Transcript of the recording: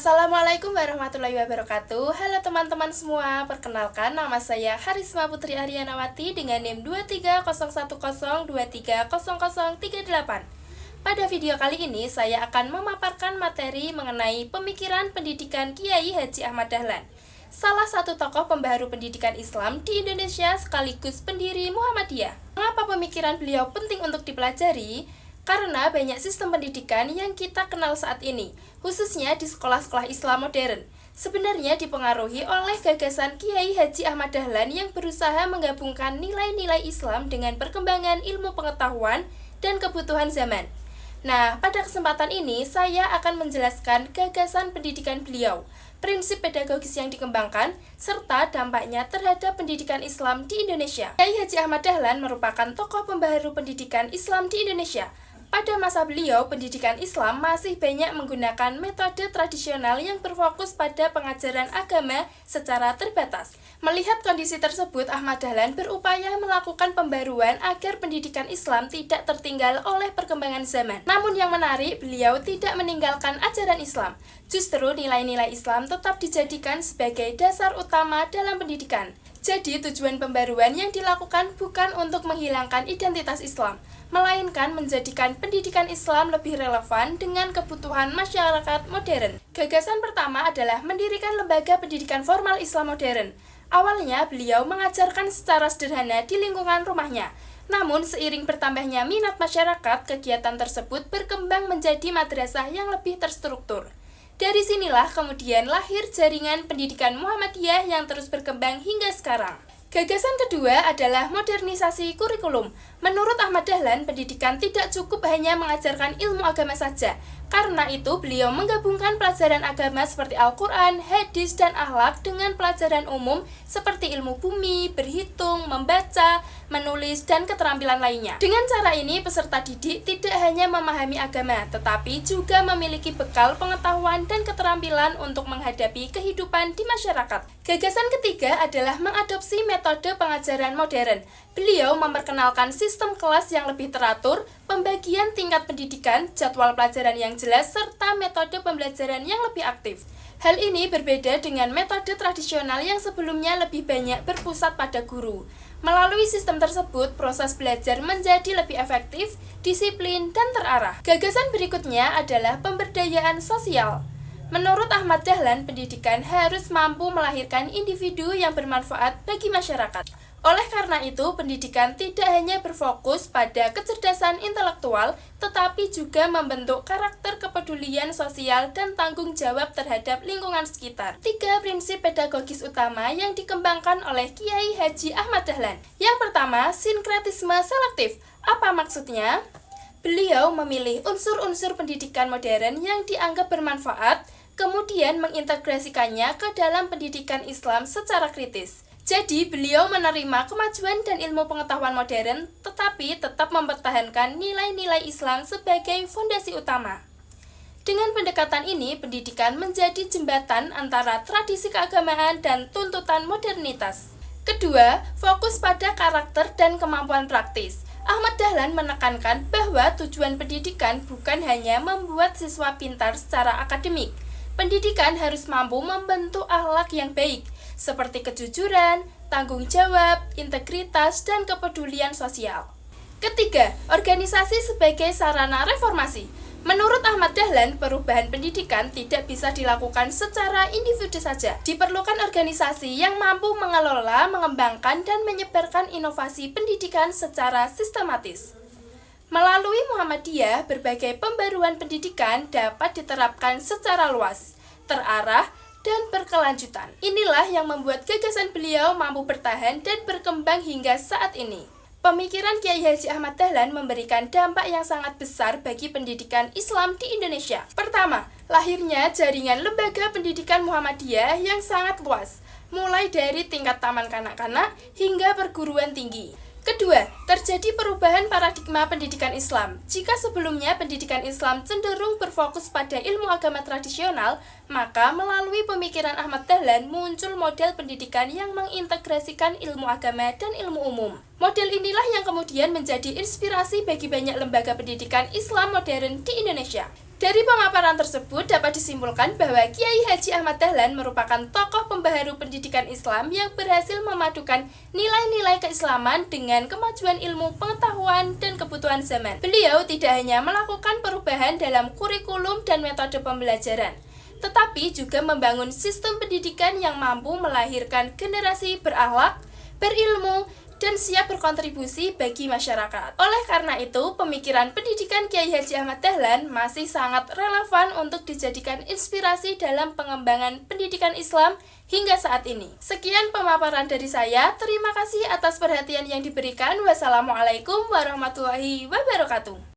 Assalamualaikum warahmatullahi wabarakatuh. Halo teman-teman semua, perkenalkan nama saya Harisma Putri Aryanawati dengan NIM 23010230038. Pada video kali ini saya akan memaparkan materi mengenai pemikiran pendidikan Kiai Haji Ahmad Dahlan, salah satu tokoh pembaharu pendidikan Islam di Indonesia sekaligus pendiri Muhammadiyah. Mengapa pemikiran beliau penting untuk dipelajari? Karena banyak sistem pendidikan yang kita kenal saat ini, khususnya di sekolah-sekolah Islam modern, sebenarnya dipengaruhi oleh gagasan Kiai Haji Ahmad Dahlan yang berusaha menggabungkan nilai-nilai Islam dengan perkembangan ilmu pengetahuan dan kebutuhan zaman. Nah, pada kesempatan ini saya akan menjelaskan gagasan pendidikan beliau, prinsip pedagogis yang dikembangkan, serta dampaknya terhadap pendidikan Islam di Indonesia. Kiai Haji Ahmad Dahlan merupakan tokoh pembaharu pendidikan Islam di Indonesia. Pada masa beliau, pendidikan Islam masih banyak menggunakan metode tradisional yang berfokus pada pengajaran agama secara terbatas. Melihat kondisi tersebut, Ahmad Dahlan berupaya melakukan pembaruan agar pendidikan Islam tidak tertinggal oleh perkembangan zaman. Namun yang menarik, beliau tidak meninggalkan ajaran Islam. Justru nilai-nilai Islam tetap dijadikan sebagai dasar utama dalam pendidikan. Jadi tujuan pembaruan yang dilakukan bukan untuk menghilangkan identitas Islam, melainkan menjadikan pendidikan Islam lebih relevan dengan kebutuhan masyarakat modern. Gagasan pertama adalah mendirikan lembaga pendidikan formal Islam modern. Awalnya beliau mengajarkan secara sederhana di lingkungan rumahnya. Namun seiring bertambahnya minat masyarakat, kegiatan tersebut berkembang menjadi madrasah yang lebih terstruktur. Dari sinilah kemudian lahir jaringan pendidikan Muhammadiyah yang terus berkembang hingga sekarang. Gagasan kedua adalah modernisasi kurikulum. Menurut Ahmad Dahlan, pendidikan tidak cukup hanya mengajarkan ilmu agama saja. Karena itu, beliau menggabungkan pelajaran agama seperti Al-Quran, hadis, dan akhlak dengan pelajaran umum seperti ilmu bumi, berhitung, membaca, menulis, dan keterampilan lainnya. Dengan cara ini, peserta didik tidak hanya memahami agama, tetapi juga memiliki bekal pengetahuan dan keterampilan untuk menghadapi kehidupan di masyarakat. Gagasan ketiga adalah mengadopsi metode pengajaran modern. Beliau memperkenalkan sistem kelas yang lebih teratur, pembagian tingkat pendidikan, jadwal pelajaran yang jelas, serta metode pembelajaran yang lebih aktif. Hal ini berbeda dengan metode tradisional yang sebelumnya lebih banyak berpusat pada guru. Melalui sistem tersebut, proses belajar menjadi lebih efektif, disiplin, dan terarah. Gagasan berikutnya adalah pemberdayaan sosial. Menurut Ahmad Dahlan, pendidikan harus mampu melahirkan individu yang bermanfaat bagi masyarakat. Oleh karena itu, pendidikan tidak hanya berfokus pada kecerdasan intelektual, tetapi juga membentuk karakter kepedulian sosial dan tanggung jawab terhadap lingkungan sekitar. 3 prinsip pedagogis utama yang dikembangkan oleh Kiai Haji Ahmad Dahlan. Yang pertama, sinkretisme selektif. Apa maksudnya? Beliau memilih unsur-unsur pendidikan modern yang dianggap bermanfaat, kemudian mengintegrasikannya ke dalam pendidikan Islam secara kritis. Jadi, beliau menerima kemajuan dan ilmu pengetahuan modern, tetapi tetap mempertahankan nilai-nilai Islam sebagai fondasi utama. Dengan pendekatan ini, pendidikan menjadi jembatan antara tradisi keagamaan dan tuntutan modernitas. Kedua, fokus pada karakter dan kemampuan praktis. Ahmad Dahlan menekankan bahwa tujuan pendidikan bukan hanya membuat siswa pintar secara akademik. Pendidikan harus mampu membentuk akhlak yang baik, seperti kejujuran, tanggung jawab, integritas, dan kepedulian sosial. Ketiga, organisasi sebagai sarana reformasi. Menurut Ahmad Dahlan, perubahan pendidikan tidak bisa dilakukan secara individu saja. Diperlukan organisasi yang mampu mengelola, mengembangkan, dan menyebarkan inovasi pendidikan secara sistematis. Melalui Muhammadiyah, berbagai pembaruan pendidikan dapat diterapkan secara luas, terarah, dan berkelanjutan. Inilah yang membuat gagasan beliau mampu bertahan dan berkembang hingga saat ini. Pemikiran Kiai Haji Ahmad Dahlan memberikan dampak yang sangat besar bagi pendidikan Islam di Indonesia. Pertama, lahirnya jaringan lembaga pendidikan Muhammadiyah yang sangat luas, mulai dari tingkat taman kanak-kanak hingga perguruan tinggi. Kedua, terjadi perubahan paradigma pendidikan Islam. Jika sebelumnya pendidikan Islam cenderung berfokus pada ilmu agama tradisional, maka melalui pemikiran Ahmad Dahlan muncul model pendidikan yang mengintegrasikan ilmu agama dan ilmu umum. Model inilah yang kemudian menjadi inspirasi bagi banyak lembaga pendidikan Islam modern di Indonesia. Dari pemaparan tersebut dapat disimpulkan bahwa Kiai Haji Ahmad Dahlan merupakan tokoh pembaharu pendidikan Islam yang berhasil memadukan nilai-nilai keislaman dengan kemajuan ilmu pengetahuan dan kebutuhan zaman. Beliau tidak hanya melakukan perubahan dalam kurikulum dan metode pembelajaran, tetapi juga membangun sistem pendidikan yang mampu melahirkan generasi berakhlak, berilmu, dan siap berkontribusi bagi masyarakat. Oleh karena itu, pemikiran pendidikan Kiai Haji Ahmad Dahlan masih sangat relevan untuk dijadikan inspirasi dalam pengembangan pendidikan Islam hingga saat ini. Sekian pemaparan dari saya. Terima kasih atas perhatian yang diberikan. Wassalamualaikum warahmatullahi wabarakatuh.